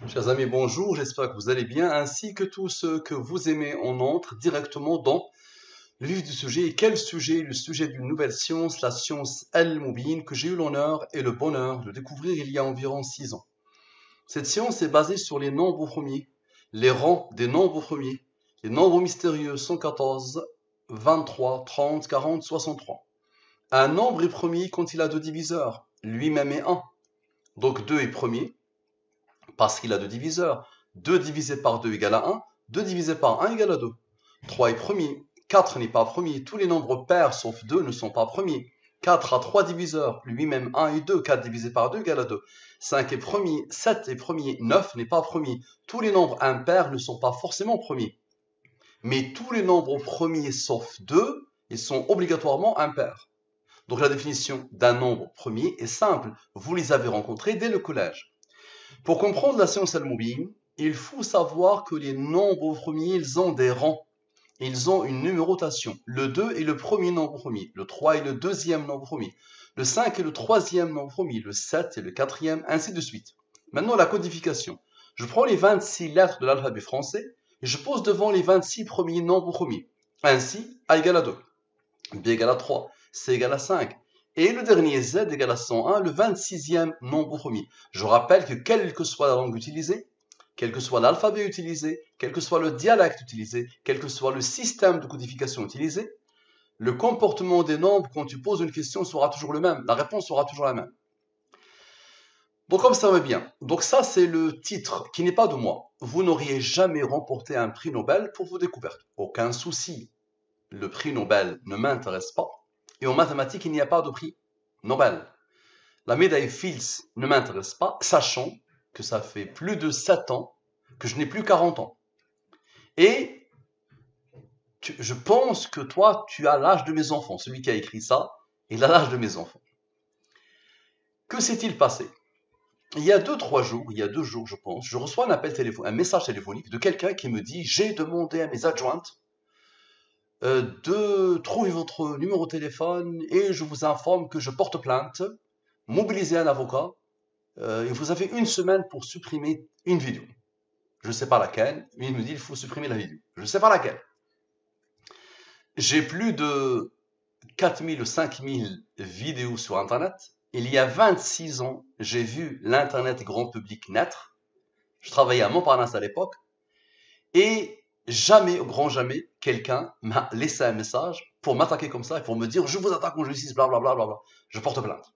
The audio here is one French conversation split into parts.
Chers amis, bonjour, j'espère que vous allez bien, ainsi que tous ceux que vous aimez. On entre directement dans le vif du sujet. Et quel sujet? Le sujet d'une nouvelle science, la science Al-Mubin, que j'ai eu l'honneur et le bonheur de découvrir il y a environ 6 ans. Cette science est basée sur les nombres premiers, les rangs des nombres premiers, les nombres mystérieux 114, 23, 30, 40, 63. Un nombre est premier quand il a deux diviseurs, lui-même est 1. Donc 2 est premier, parce qu'il a deux diviseurs. 2 divisé par 2 égale à 1. 2 divisé par 1 égale à 2. 3 est premier. 4 n'est pas premier. Tous les nombres pairs sauf 2 ne sont pas premiers. 4 a 3 diviseurs, lui-même 1 et 2. 4 divisé par 2 égale à 2. 5 est premier. 7 est premier. 9 n'est pas premier. Tous les nombres impairs ne sont pas forcément premiers. Mais tous les nombres premiers sauf 2, ils sont obligatoirement impairs. Donc la définition d'un nombre premier est simple. Vous les avez rencontrés dès le collège. Pour comprendre la science Al-Mubin, il faut savoir que les nombres premiers, ils ont des rangs. Ils ont une numérotation. Le 2 est le premier nombre premier. Le 3 est le deuxième nombre premier. Le 5 est le troisième nombre premier. Le 7 est le quatrième, ainsi de suite. Maintenant, la codification. Je prends les 26 lettres de l'alphabet français et je pose devant les 26 premiers nombres premiers. Ainsi, A égale à 2, B égale à 3, C égale à 5. Et le dernier Z égale à 101, le 26e nombre premier. Je rappelle que quelle que soit la langue utilisée, quel que soit l'alphabet utilisé, quel que soit le dialecte utilisé, quel que soit le système de codification utilisé, le comportement des nombres quand tu poses une question sera toujours le même. La réponse sera toujours la même. Donc observez bien. Donc ça c'est le titre qui n'est pas de moi. Vous n'auriez jamais remporté un prix Nobel pour vos découvertes. Aucun souci. Le prix Nobel ne m'intéresse pas. Et en mathématiques, il n'y a pas de prix Nobel. La médaille Fields ne m'intéresse pas, sachant que ça fait plus de 7 ans que je n'ai plus 40 ans. Et je pense que toi, tu as l'âge de mes enfants. Celui qui a écrit ça, il a l'âge de mes enfants. Que s'est-il passé? Il y a 2-3 jours, il y a 2 jours, je pense, je reçois un appel téléphonique, un message téléphonique de quelqu'un qui me dit: j'ai demandé à mes adjointes de trouver votre numéro de téléphone et je vous informe que je porte plainte, mobilisez un avocat et vous avez une semaine pour supprimer une vidéo. Je ne sais pas laquelle, mais il me dit il faut supprimer la vidéo. Je ne sais pas laquelle. J'ai plus de 4000 ou 5000 vidéos sur Internet. Il y a 26 ans, j'ai vu l'Internet grand public naître. Je travaillais à Montparnasse à l'époque. Et jamais, au grand jamais, quelqu'un m'a laissé un message pour m'attaquer comme ça et pour me dire je vous attaque en justice, blablabla, bla, bla, bla. Je porte plainte.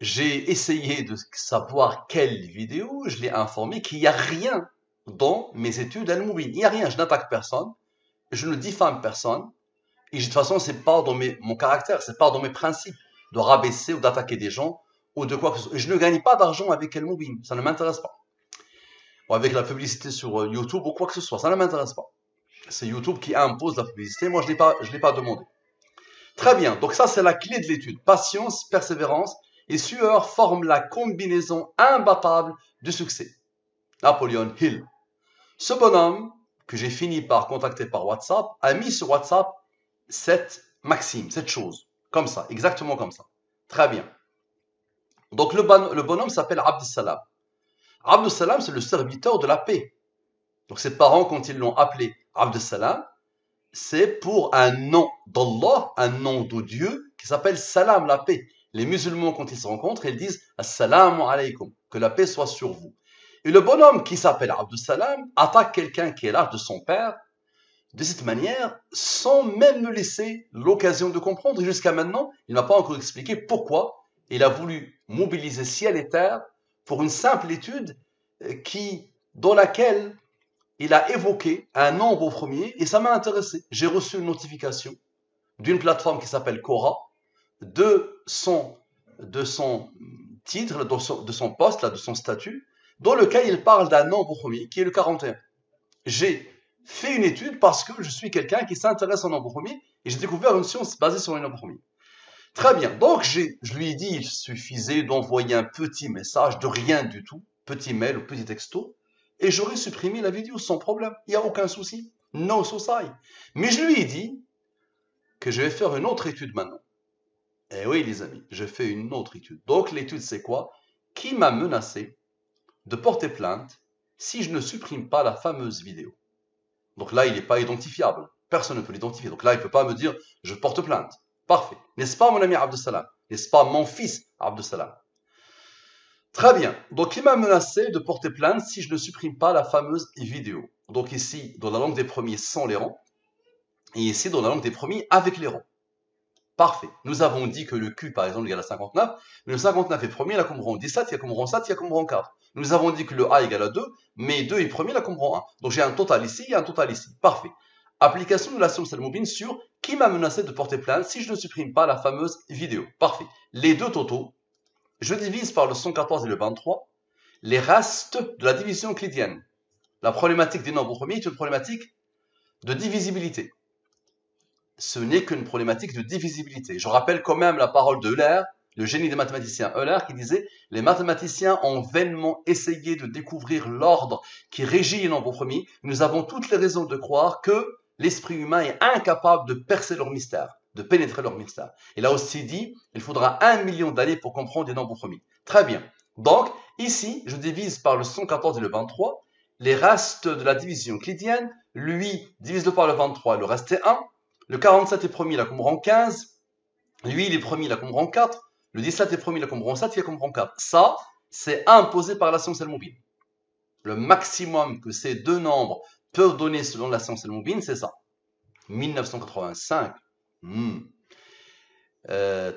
J'ai essayé de savoir quelle vidéo, je l'ai informé qu'il n'y a rien dans mes études Al-Mubin. Il n'y a rien, je n'attaque personne, je ne diffame personne, et de toute façon, c'est pas dans mon caractère, c'est pas dans mes principes de rabaisser ou d'attaquer des gens ou de quoi que ce soit. Et je ne gagne pas d'argent avec Al-Mubin, ça ne m'intéresse pas. Ou avec la publicité sur YouTube ou quoi que ce soit, ça ne m'intéresse pas. C'est YouTube qui impose la publicité, moi je l'ai pas demandé. Très bien, donc ça c'est la clé de l'étude. Patience, persévérance et sueur forment la combinaison imbattable du succès. Napoleon Hill. Ce bonhomme, que j'ai fini par contacter par WhatsApp, a mis sur WhatsApp cette maxime, cette chose. Comme ça, exactement comme ça. Très bien. Donc le bonhomme s'appelle Abdussalam. Abdussalam, c'est le serviteur de la paix. Donc ses parents, quand ils l'ont appelé Abdussalam, c'est pour un nom d'Allah, un nom de Dieu qui s'appelle Salam, la paix. Les musulmans, quand ils se rencontrent, ils disent Assalamu alaykum, que la paix soit sur vous. Et le bonhomme qui s'appelle Abdussalam attaque quelqu'un qui est l'âge de son père de cette manière, sans même me laisser l'occasion de comprendre. Et jusqu'à maintenant, il ne m'a pas encore expliqué pourquoi il a voulu mobiliser ciel et terre pour une simple étude dans laquelle il a évoqué un nombre au premier et ça m'a intéressé. J'ai reçu une notification d'une plateforme qui s'appelle Quora, de son titre, de son poste, là, de son statut, dans lequel il parle d'un nombre au premier qui est le 41. J'ai fait une étude parce que je suis quelqu'un qui s'intéresse au nombre premier et j'ai découvert une science basée sur le nombre premier. Très bien, donc je lui ai dit il suffisait d'envoyer un petit message de rien du tout, petit mail ou petit texto, et j'aurais supprimé la vidéo sans problème, il n'y a aucun souci, no souci. Mais je lui ai dit que je vais faire une autre étude maintenant. Eh oui les amis, je fais une autre étude. Donc l'étude c'est quoi? Qui m'a menacé de porter plainte si je ne supprime pas la fameuse vidéo. Donc là, il n'est pas identifiable. Personne ne peut l'identifier. Donc là, il ne peut pas me dire « je porte plainte ». Parfait. N'est-ce pas mon ami Abdussalam? N'est-ce pas mon fils Abdussalam? Très bien. Donc il m'a menacé de porter plainte si je ne supprime pas la fameuse vidéo. Donc ici, dans la langue des premiers, sans les rangs. Et ici, dans la langue des premiers, avec les rangs. Parfait. Nous avons dit que le Q, par exemple, égale à 59. Mais le 59 est premier, il a comme rang 17, il a comme rang 7, il a comme rang 4. Nous avons dit que le A égale à 2, mais 2 est premier, il a comme rang 1. Donc j'ai un total ici et un total ici. Parfait. Application de la science al-Mubin sur qui m'a menacé de porter plainte si je ne supprime pas la fameuse vidéo. Parfait. Les deux totaux, je divise par le 114 et le 23 les restes de la division euclidienne. La problématique des nombres premiers est une problématique de divisibilité. Ce n'est qu'une problématique de divisibilité. Je rappelle quand même la parole de Euler, le génie des mathématiciens Euler, qui disait « Les mathématiciens ont vainement essayé de découvrir l'ordre qui régit les nombres premiers. Nous avons toutes les raisons de croire que l'esprit humain est incapable de percer leur mystère, de pénétrer leur mystère. » Il a aussi dit « Il faudra 1 million d'années pour comprendre les nombres premiers. » Très bien. Donc, ici, je divise par le 114 et le 23 les restes de la division euclidienne. Lui, divise-le par le 23, le reste est 1. Le 47 est premier, il a comme rang 15. Lui, il est premier, il a comme rang 4. Le 17 est premier, il a comme rang 7, il a comme rang 4. Ça, c'est imposé par la science al-Mubin. Le maximum que ces deux nombres peuvent donner selon la science al-Mubin, c'est ça. 1985.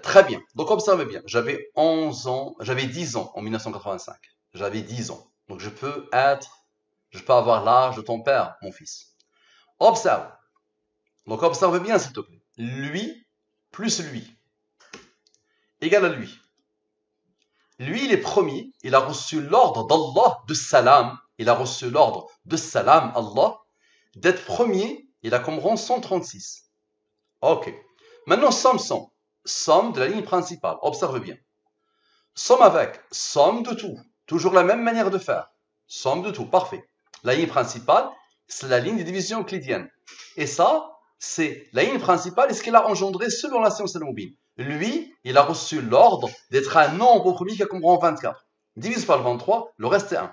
Très bien. Donc, observez bien. J'avais 11 ans, j'avais 10 ans en 1985. J'avais 10 ans. Donc, je peux avoir l'âge de ton père, mon fils. Observe. Donc, observe bien, s'il te plaît. Lui plus lui égale à lui. Lui, il est premier. Il a reçu l'ordre d'Allah de salam. Il a reçu l'ordre de salam, Allah, d'être premier. Il a comme rang 136. Ok. Maintenant, somme 100. Somme de la ligne principale. Observe bien. Somme avec. Somme de tout. Toujours la même manière de faire. Somme de tout. Parfait. La ligne principale, c'est la ligne des divisions euclidiennes. Et ça, c'est la ligne principale et ce qu'elle a engendré selon la science al-Mubin. Lui, il a reçu l'ordre d'être un nombre premier qui a comme rang 24. Divise par le 23, le reste est 1.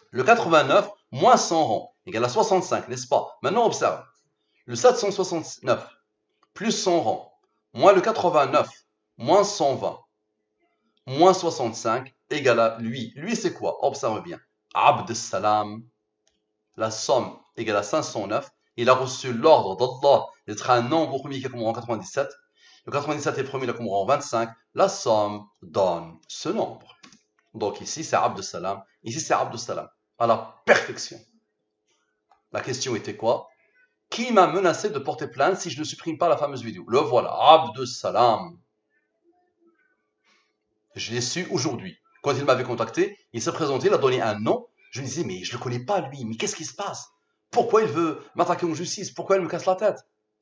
Le 89 moins 100 rangs égale à 65, n'est-ce pas? Maintenant, observe. Le 769 plus 100 rangs moins le 89 moins 120 moins 65 égale à lui. Lui, c'est quoi? Observe bien. Abd salam. La somme égale à 509. Il a reçu l'ordre d'Allah d'être un nombre premier qui a comme rang 97. Le 97 est premier, il a comme rang 25. La somme donne ce nombre. Donc ici, c'est Abd salam. Ici, c'est Abd salam. À la perfection. La question était quoi? Qui m'a menacé de porter plainte si je ne supprime pas la fameuse vidéo? Le voilà. Abd salam. Je l'ai su aujourd'hui. Quand il m'avait contacté, il s'est présenté, il a donné un nom. Je me disais, mais je ne le connais pas lui, mais qu'est-ce qui se passe? Pourquoi il veut m'attaquer en justice? Pourquoi il me casse la tête?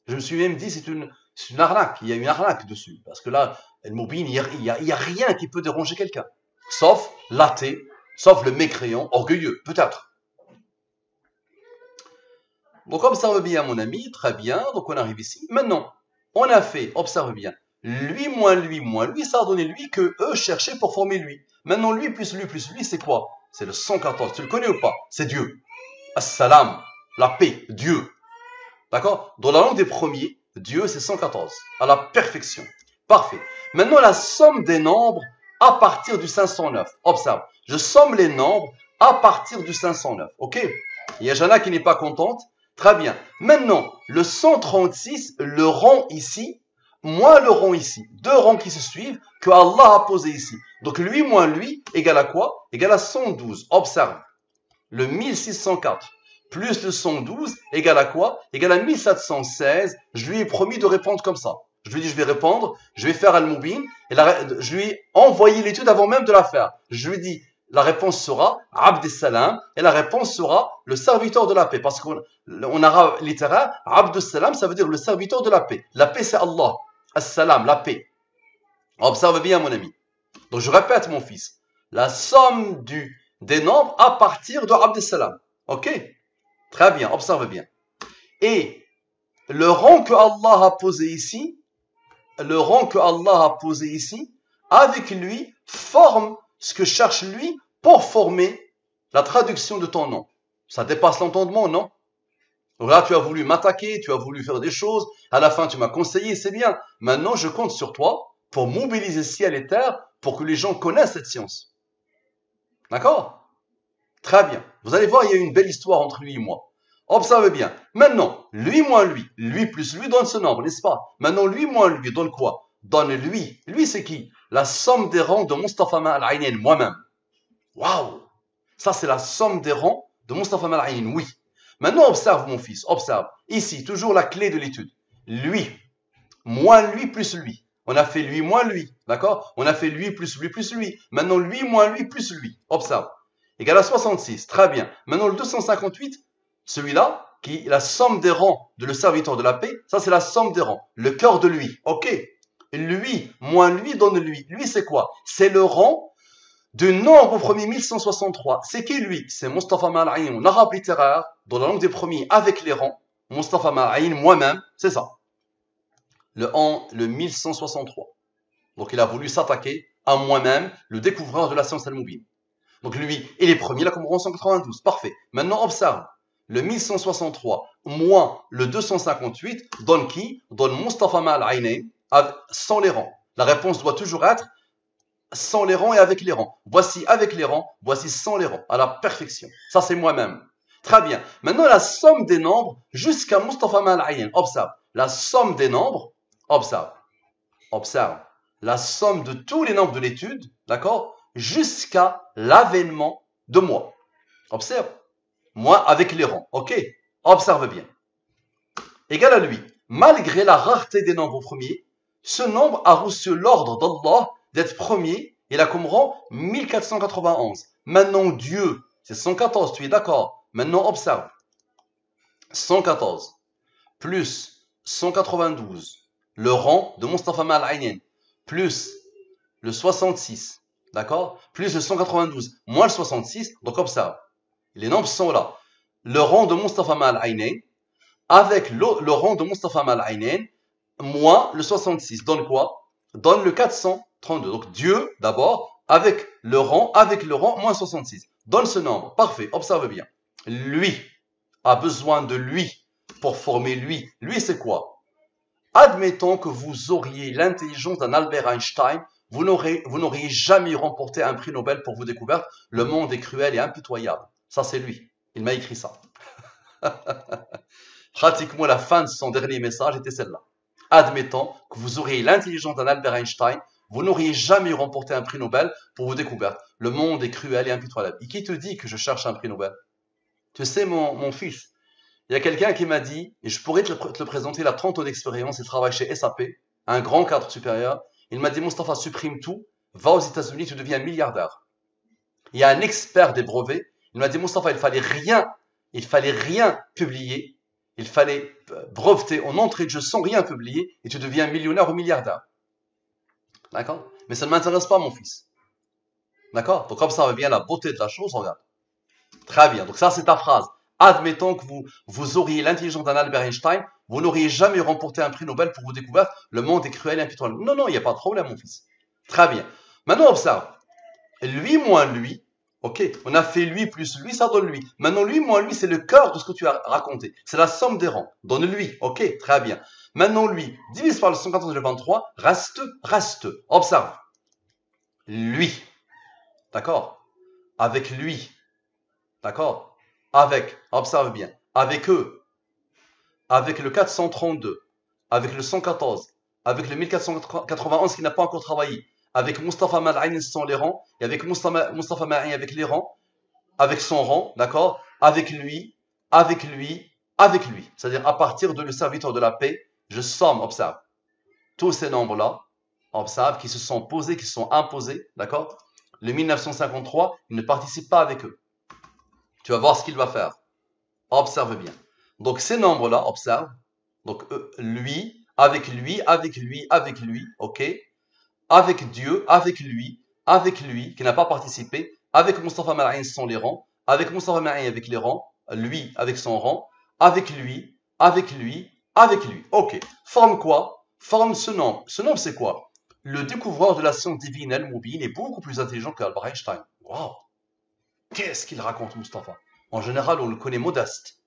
Je me suis même dit, c'est une arnaque. Il y a une arnaque dessus. Parce que là, al-Mubin, il n'y a rien qui peut déranger quelqu'un. Sauf l'athée, sauf le mécréant orgueilleux, peut-être. Donc, observe bien, mon ami. Très bien. Donc, on arrive ici. Maintenant, on a fait, observe bien, lui, moins lui, ça a donné lui que eux cherchaient pour former lui. Maintenant, lui, c'est quoi? C'est le 114. Tu le connais ou pas? C'est Dieu. As-salam, la paix, Dieu. D'accord? Dans la langue des premiers, Dieu, c'est 114. À la perfection. Parfait. Maintenant, la somme des nombres à partir du 509. Observe. Je somme les nombres à partir du 509. OK? Il y a Jana qui n'est pas contente. Très bien. Maintenant, le 136, le rang ici, moins le rang ici. Deux rangs qui se suivent que Allah a posé ici. Donc, lui moins lui égale à quoi? Égale à 112. Observe. Le 1604 plus le 112 égale à quoi? Égale à 1716. Je lui ai promis de répondre comme ça. Je lui ai dit, je vais répondre, je vais faire Al-Mubin. Et je lui ai envoyé l'étude avant même de la faire. Je lui ai dit, la réponse sera Abd salam et la réponse sera le serviteur de la paix. Parce qu'en arabe littéraire, Abd salam, ça veut dire le serviteur de la paix. La paix, c'est Allah. As-salam, la paix. Observe bien, mon ami. Donc, je répète, mon fils. La somme des nombres à partir de Abd salam. OK? Très bien, observe bien. Et le rang que Allah a posé ici, avec lui, forme ce que cherche lui pour former la traduction de ton nom. Ça dépasse l'entendement, non? Là, tu as voulu m'attaquer, tu as voulu faire des choses. À la fin, tu m'as conseillé, c'est bien. Maintenant, je compte sur toi pour mobiliser ciel et terre pour que les gens connaissent cette science. D'accord? Très bien. Vous allez voir, il y a une belle histoire entre lui et moi. Observez bien. Maintenant, lui moins lui plus lui donne ce nombre, n'est-ce pas? Maintenant, lui moins lui donne quoi? Donne lui. Lui, c'est qui? La somme des rangs de Mustafa Al-Aynen, moi-même. Waouh! Ça, c'est la somme des rangs de Mustafa Al-Aynen, oui. Maintenant, observe, mon fils, observe. Ici, toujours la clé de l'étude. Lui, moins lui plus lui. On a fait lui moins lui, d'accord? On a fait lui plus lui plus lui. Maintenant, lui moins lui plus lui. Observe. Égal à 66. Très bien. Maintenant, le 258, celui-là, qui est la somme des rangs de le serviteur de la paix, ça, c'est la somme des rangs. Le cœur de lui. OK. Lui moins lui donne lui. Lui, c'est quoi? C'est le rang du nombre au premier 1163. C'est qui lui? C'est Mustafa Al-Aynen, l'arabe littéraire, dans la langue des premiers, avec les rangs. Mustafa Al-Aynen, moi-même, c'est ça. Le 1163. Donc il a voulu s'attaquer à moi-même, le découvreur de la science al-Mubin. Donc lui, il est premier, il a commencé en 192. Parfait. Maintenant, observe. Le 1163 moins le 258 donne qui? Donne Mustafa Al-Aynen sans les rangs. La réponse doit toujours être sans les rangs et avec les rangs. Voici avec les rangs, voici sans les rangs, à la perfection. Ça, c'est moi-même. Très bien. Maintenant, la somme des nombres jusqu'à Mustafa Al-Aynen. Observe. La somme des nombres, observe. Observe. La somme de tous les nombres de l'étude, d'accord, jusqu'à l'avènement de moi. Observe. Moi avec les rangs. OK? Observe bien. Égal à lui. Malgré la rareté des nombres premiers, ce nombre a reçu l'ordre d'Allah d'être premier, il a comme rang 1491. Maintenant, Dieu, c'est 114, tu es d'accord? Maintenant, observe. 114 plus 192, le rang de Mustafa Al-Aynen, plus le 66, d'accord? Plus le 192, moins le 66, donc observe. Les nombres sont là. Le rang de Mustafa Al-Aynen, avec le rang de Mustafa Al-Aynen, moins le 66, donne quoi? Donne le 432. Donc Dieu, d'abord, avec le rang, moins 66. Donne ce nombre. Parfait, observe bien. Lui a besoin de lui pour former lui. Lui, c'est quoi? Admettons que vous auriez l'intelligence d'un Albert Einstein, vous n'auriez jamais remporté un prix Nobel pour vos découvertes. Le monde est cruel et impitoyable. Ça, c'est lui. Il m'a écrit ça. Pratiquement la fin de son dernier message était celle-là. Admettons que vous auriez l'intelligence d'un Albert Einstein, vous n'auriez jamais remporté un prix Nobel pour vos découvertes. Le monde est cruel et impitoyable. Et qui te dit que je cherche un prix Nobel? Tu sais, mon fils, il y a quelqu'un qui m'a dit, et je pourrais te le présenter, il a 30 ans d'expérience, il travaille chez SAP, un grand cadre supérieur. Il m'a dit, Mustafa, supprime tout, va aux États-Unis, tu deviens milliardaire. Il y a un expert des brevets, il m'a dit, Mustafa, il fallait rien publier. Il fallait breveter en entrée de jeu sans rien publier et tu deviens millionnaire ou milliardaire. D'accord? Mais ça ne m'intéresse pas, mon fils. D'accord? Donc, comme ça, on voit bien la beauté de la chose, regarde. Très bien. Donc, ça, c'est ta phrase. Admettons que vous auriez l'intelligence d'un Albert Einstein, vous n'auriez jamais remporté un prix Nobel pour vos découvertes. Le monde est cruel et impitoyable. Non, non, il n'y a pas de problème, mon fils. Très bien. Maintenant, observe. Lui moins lui, ok, on a fait lui plus lui, ça donne lui. Maintenant, lui moins lui, c'est le cœur de ce que tu as raconté. C'est la somme des rangs. Donne lui, ok, très bien. Maintenant, lui, divise par le 114 et le 23, reste. Observe. Lui, d'accord? Avec lui, d'accord? Avec, observe bien. Avec eux, avec le 432, avec le 114, avec le 1491 qui n'a pas encore travaillé, avec Mustafa Al-Aynen sans les rangs, et avec Mustafa Al-Aynen avec les rangs, avec son rang, d'accord? Avec lui. C'est-à-dire à partir de le serviteur de la paix, je somme, observe. Tous ces nombres-là, observe, qui se sont posés, qui se sont imposés, d'accord? Le 1953, il ne participe pas avec eux. Tu vas voir ce qu'il va faire. Observe bien. Donc ces nombres-là, observe. Donc lui, ok? Avec Dieu, avec lui, qui n'a pas participé, avec Mustafa Al-Aynen sans les rangs, avec Mustafa Al-Aynen avec les rangs, lui avec son rang, avec lui. Ok. Forme quoi? Forme ce nombre. Ce nombre, c'est quoi? Le découvreur de la science divine, Al-Mubin, est beaucoup plus intelligent qu'Albert Einstein. Waouh! Qu'est-ce qu'il raconte, Mustapha? En général, on le connaît modeste.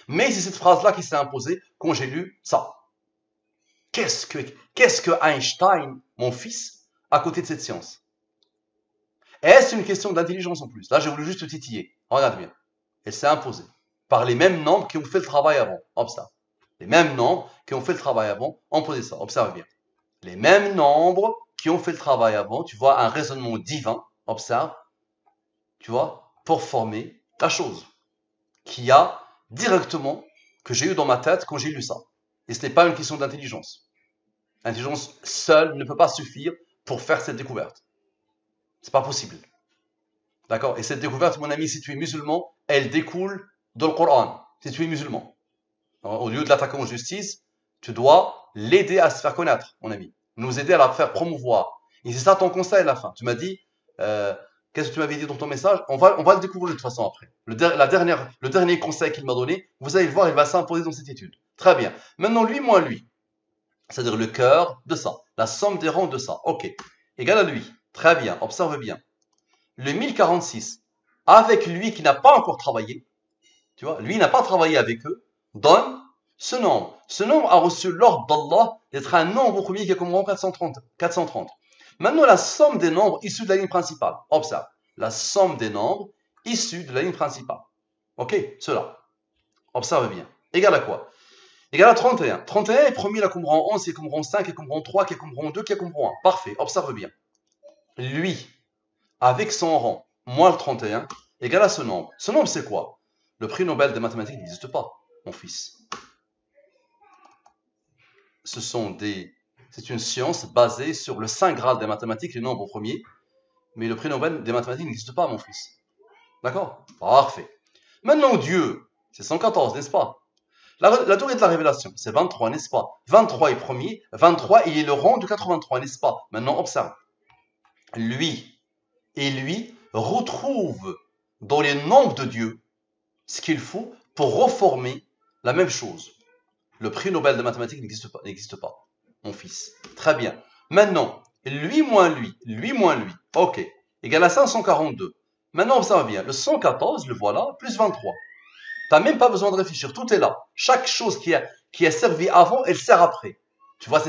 Mais c'est cette phrase-là qui s'est imposée quand j'ai lu ça. Qu'est-ce que Einstein, mon fils, à côté de cette science? Est-ce une question d'intelligence en plus? Là, j'ai voulu juste te titiller. Regarde bien. Elle s'est imposée par les mêmes nombres qui ont fait le travail avant. Observe. Les mêmes nombres qui ont fait le travail avant ont posé ça. Observe bien. Les mêmes nombres qui ont fait le travail avant, tu vois, un raisonnement divin, observe, tu vois, pour former la chose qui a directement, que j'ai eu dans ma tête quand j'ai lu ça. Et ce n'est pas une question d'intelligence. L'intelligence seule ne peut pas suffire pour faire cette découverte. C'est pas possible. D'accord? Et cette découverte, mon ami, si tu es musulman, elle découle dans le Coran. Si tu es musulman. Au lieu de l'attaquer en justice, tu dois l'aider à se faire connaître, mon ami. Nous aider à la faire promouvoir. Et c'est ça ton conseil à la fin. Tu m'as dit, qu'est-ce que tu m'avais dit dans ton message? On va le découvrir de toute façon après. Le dernier conseil qu'il m'a donné, vous allez le voir, il va s'imposer dans cette étude. Très bien. Maintenant, lui moins lui. C'est-à-dire le cœur de ça. La somme des rangs de ça. Ok. Égal à lui. Très bien. Observe bien. Le 1046, avec lui qui n'a pas encore travaillé, tu vois, lui n'a pas travaillé avec eux, donne ce nombre. Ce nombre a reçu l'ordre d'Allah d'être un nombre au premier qui est comme 430. Maintenant, la somme des nombres issus de la ligne principale. Observe. La somme des nombres issus de la ligne principale. Ok, cela. Observe bien. Égal à quoi? Égal à 31. 31 est premier, là, comme rang 11, qui est comme rang 5, qui est comme rang 3, qui est comme rang 2, qui est comme rang 1. Parfait. Observe bien. Lui, avec son rang, moins le 31, égal à ce nombre. Ce nombre, c'est quoi? Le prix Nobel des mathématiques n'existe pas, mon fils. C'est une science basée sur le Saint Graal des mathématiques, les nombres au premier. Mais le prix Nobel des mathématiques n'existe pas, mon fils. D'accord? Parfait. Maintenant, Dieu, c'est 114, n'est-ce pas? La durée de la révélation, c'est 23, n'est-ce pas? 23 est premier, 23, il est le rang de 83, n'est-ce pas? Maintenant, observe. Lui et lui retrouvent dans les nombres de Dieu ce qu'il faut pour reformer la même chose. Le prix Nobel de mathématiques n'existe pas, mon fils. Très bien. Maintenant, lui moins lui, ok, égal à 542. Maintenant, observe bien, le 114, le voilà, plus 23. Tu n'as même pas besoin de réfléchir, tout est là. Chaque chose qui a servi avant, elle sert après. Tu vois,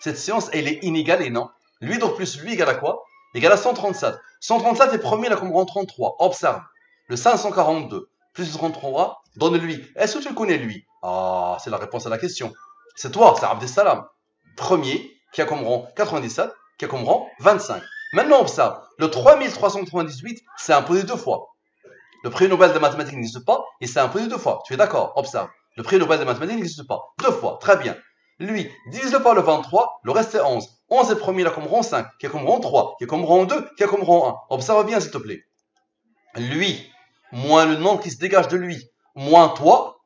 cette science, elle est inégalée, non? Lui, donc plus lui, égal à quoi? Égal à 137. 137 est premier là comme rang 33. Observe. Le 542 plus 33, donne-lui. Est-ce que tu le connais, lui? Ah, c'est la réponse à la question. C'est toi, c'est Abdessalam. Premier, qui a comme rang 97, qui a comme rang 25. Maintenant, observe. Le 3398, c'est imposé deux fois. Le prix Nobel des mathématiques n'existe pas, et c'est imposé deux fois. Tu es d'accord? Observe. Le prix Nobel des mathématiques n'existe pas. Deux fois. Très bien. Lui, divise-le par le 23, le reste est 11. 11 est premier là comme rang 5, qui est comme rang 3, qui est comme rang 2, qui est comme rang 1. Observe bien, s'il te plaît. Lui, moins le nombre qui se dégage de lui, moins toi,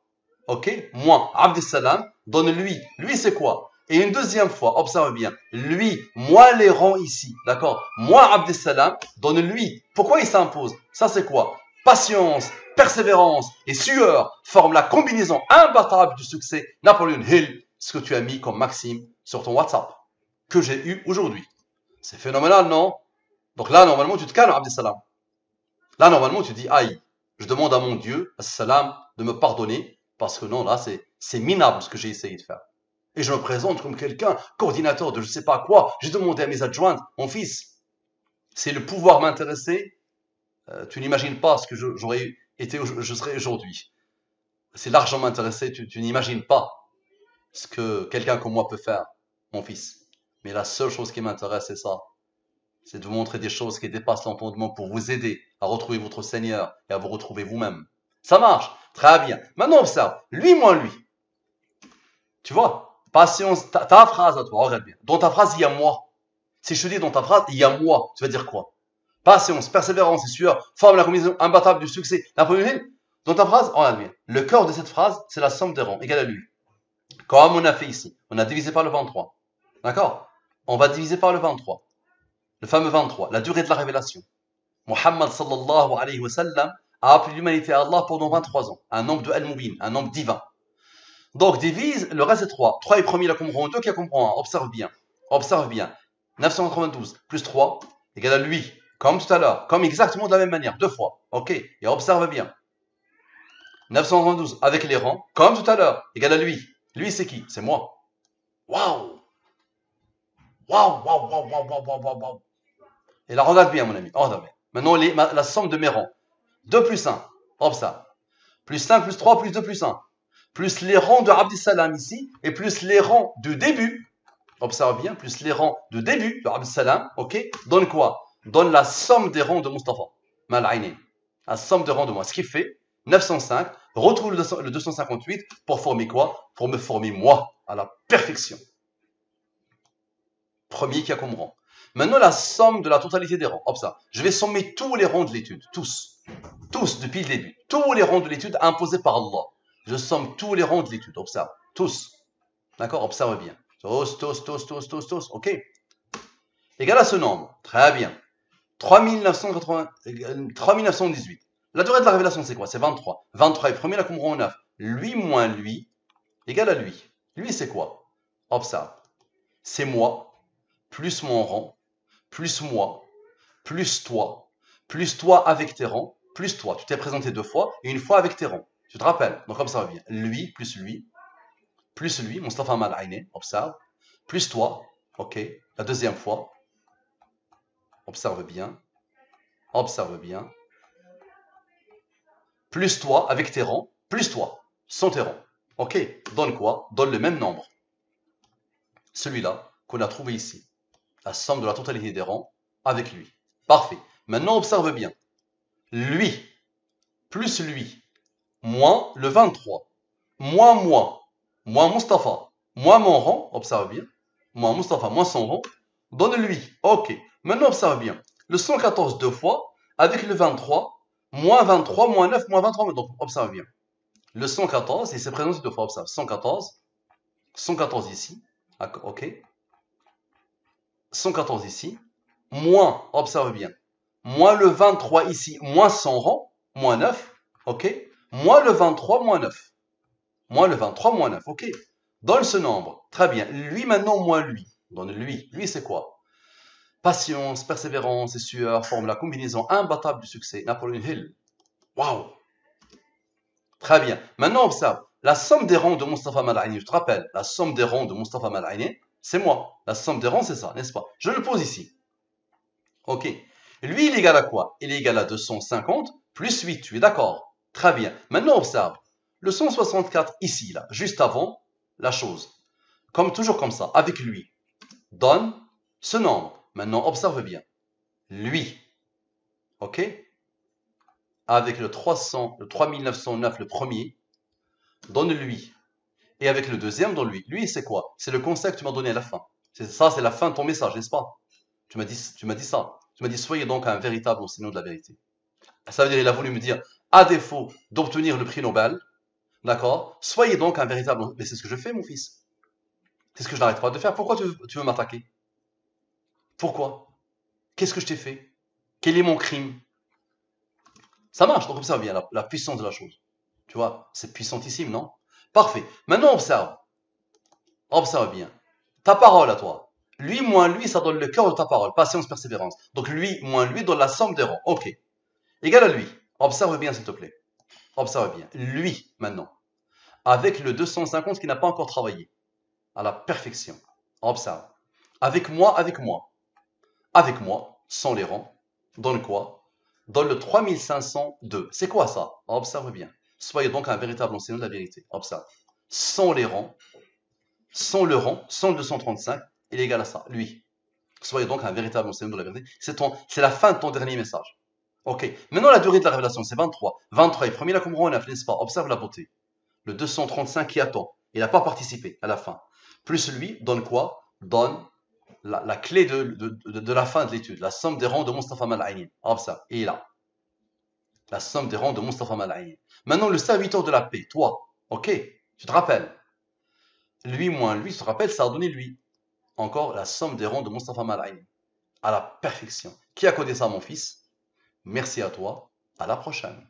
ok, moins Abdessalam, donne lui. Lui, c'est quoi? Et une deuxième fois, observe bien, lui, moins les rangs ici, d'accord? Moins Abdessalam, donne lui. Pourquoi il s'impose? Ça, c'est quoi? Patience, persévérance et sueur forment la combinaison imbattable du succès. Napoleon Hill, ce que tu as mis comme maxime sur ton WhatsApp, que j'ai eu aujourd'hui. C'est phénoménal, non? Donc là, normalement, tu te calmes, Abdessalam. Là, normalement, tu dis, aïe, je demande à mon Dieu, salam, de me pardonner, parce que non, là, c'est minable ce que j'ai essayé de faire. Et je me présente comme quelqu'un, coordinateur de je sais pas quoi, j'ai demandé à mes adjointes, mon fils, c'est le pouvoir m'intéresser, tu n'imagines pas ce que je serais aujourd'hui. Si l'argent m'intéressait, tu n'imagines pas ce que quelqu'un comme moi peut faire, mon fils. Mais la seule chose qui m'intéresse, c'est ça. C'est de vous montrer des choses qui dépassent l'entendement pour vous aider à retrouver votre Seigneur et à vous retrouver vous-même. Ça marche. Très bien. Maintenant, observe. Lui moins lui. Tu vois? Patience. Ta phrase à toi. Regarde bien. Dans ta phrase, il y a moi. Si je te dis dans ta phrase, il y a moi, tu vas dire quoi? Patience, persévérance et sueur forment la combinaison imbattable du succès. Dans ta phrase, regarde bien. Le cœur de cette phrase, c'est la somme des rangs, égale à lui. Comme on a fait ici. On a divisé par le 23. D'accord? On va diviser par le 23. Le fameux 23, la durée de la révélation. Muhammad sallallahu alayhi wa sallam a appelé l'humanité à Allah pendant 23 ans. Un nombre de Al-Mubin, un nombre divin. Donc divise, le reste est 3. 3 est premier, là comprend 2, qui a comprend 1. Observe bien. Observe bien. 992 plus 3 égale à lui. Comme tout à l'heure. Comme exactement de la même manière. 2 fois. OK. Et observe bien. 972 avec les rangs. Comme tout à l'heure. Égal à lui. Lui, c'est qui? C'est moi. Waouh! Waouh, waouh, waouh, waouh, waouh, waouh, waouh, waouh. Et là, regarde bien, mon ami. Regarde bien. Maintenant, la somme de mes rangs. 2 plus 1. Observe. Plus 5, plus 3, plus 2, plus 1. Plus les rangs de Abdissalam ici. Et plus les rangs de début. Observe bien. Plus les rangs de début de Abdissalam. OK? Donne quoi? Donne la somme des rangs de Mustafa. Mal'aïné. La somme des rangs de moi. Ce qui fait 905. Retrouve le 258 pour former quoi? Pour me former moi à la perfection. Premier qui a comme rang. Maintenant, la somme de la totalité des rangs. Observe. Je vais sommer tous les rangs de l'étude. Tous. Tous, depuis le début. Tous les rangs de l'étude imposés par Allah. Je somme tous les rangs de l'étude. Observe. Tous. D'accord? Observe bien. Tous, tous, tous, tous, tous, tous. OK? Égal à ce nombre. Très bien. 3918. La durée de la révélation, c'est quoi? C'est 23. 23 est premier, là, comme rang 9. Lui moins lui, égal à lui. Lui, c'est quoi? Observe. C'est moi, plus mon rang, plus moi, plus toi avec tes rangs, plus toi. Tu t'es présenté 2 fois et 1 fois avec tes rangs. Tu te rappelles? Donc, observe bien. Lui, Mustafa Mal'aïné, observe. Plus toi, ok. La deuxième fois. Observe bien. Observe bien. Plus toi avec tes rangs, plus toi, sans tes rangs. Ok. Donne quoi? Donne le même nombre. Celui-là qu'on a trouvé ici. La somme de la totalité des rangs avec lui. Parfait. Maintenant, observe bien. Lui, plus lui, moins le 23, moins moi, moins Mustafa, moins mon rang, observe bien, moins Mustafa, moins son rang, donne lui. Ok. Maintenant, observe bien. Le 114 2 fois, avec le 23, moins 23, moins 9, moins 23. Donc, observe bien. Le 114, il s'est présenté 2 fois, observe. 114 ici, ok. 114 ici, moins, observe bien, moins le 23 ici, moins son rang, moins 9, ok. Moins le 23, moins 9. Moins le 23, moins 9, ok. Donne ce nombre, très bien. Lui maintenant, moins lui. Donne lui. Lui, c'est quoi? Patience, persévérance et sueur forment la combinaison imbattable du succès. Napoleon Hill. Waouh! Très bien. Maintenant, observe. La somme des rangs de Mustafa Mal'aïni, je te rappelle, la somme des rangs de Mustafa Mal'aïni, c'est moi. La somme des rangs, c'est ça, n'est-ce pas? Je le pose ici. Ok. Lui, il est égal à quoi? Il est égal à 250 plus 8. Tu es d'accord? Très bien. Maintenant, observe. Le 164 ici, là, juste avant la chose. Comme toujours comme ça, avec lui. Donne ce nombre. Maintenant, observe bien. Lui. Ok? Avec le 3909, le premier, donne lui. Et avec le deuxième, donne lui. Lui, c'est quoi? C'est le conseil que tu m'as donné à la fin. Ça, c'est la fin de ton message, n'est-ce pas? Tu m'as dit ça. Tu m'as dit, soyez donc un véritable enseignant de la vérité. Ça veut dire, il a voulu me dire, à défaut d'obtenir le prix Nobel, d'accord, soyez donc un véritable... Mais c'est ce que je fais, mon fils. C'est ce que je n'arrête pas de faire. Pourquoi tu veux m'attaquer? Pourquoi? Qu'est-ce que je t'ai fait? Quel est mon crime? Ça marche, donc observe bien la puissance de la chose. Tu vois, c'est puissantissime, non? Parfait. Maintenant, observe. Observe bien. Ta parole à toi. Lui moins lui, ça donne le cœur de ta parole. Patience, persévérance. Donc lui moins lui donne la somme des rangs. Ok. Égal à lui. Observe bien, s'il te plaît. Observe bien. Lui, maintenant. Avec le 250 qui n'a pas encore travaillé. À la perfection. Observe. Avec moi, avec moi. Avec moi, sans les rangs. Donne quoi? Donne le 3502. C'est quoi ça? Observe bien. Soyez donc un véritable enseignant de la vérité. Observe. Sans les rangs. Sans le rang, sans le 235, il est égal à ça, lui. Soyez donc un véritable enseignant de la vérité. C'est la fin de ton dernier message. Ok. Maintenant, la durée de la révélation, c'est 23. 23 est premier, là, comme rang 9, n'est-ce pas? Observe la beauté. Le 235 qui attend. Il n'a pas participé à la fin. Plus lui, donne quoi? Donne la clé de la fin de l'étude. La somme des rangs de Mustafa Mal'aïni. Observe. Et il est là. La somme des rangs de Mustafa Mal'aïni. Maintenant, le serviteur de la paix, toi. Ok. Tu te rappelles? Lui moins lui, tu te rappelles, ça a donné lui. Encore la somme des rangs de Mustafa Mal'aïni. À la perfection. Qui a codé ça, mon fils? Merci à toi. À la prochaine.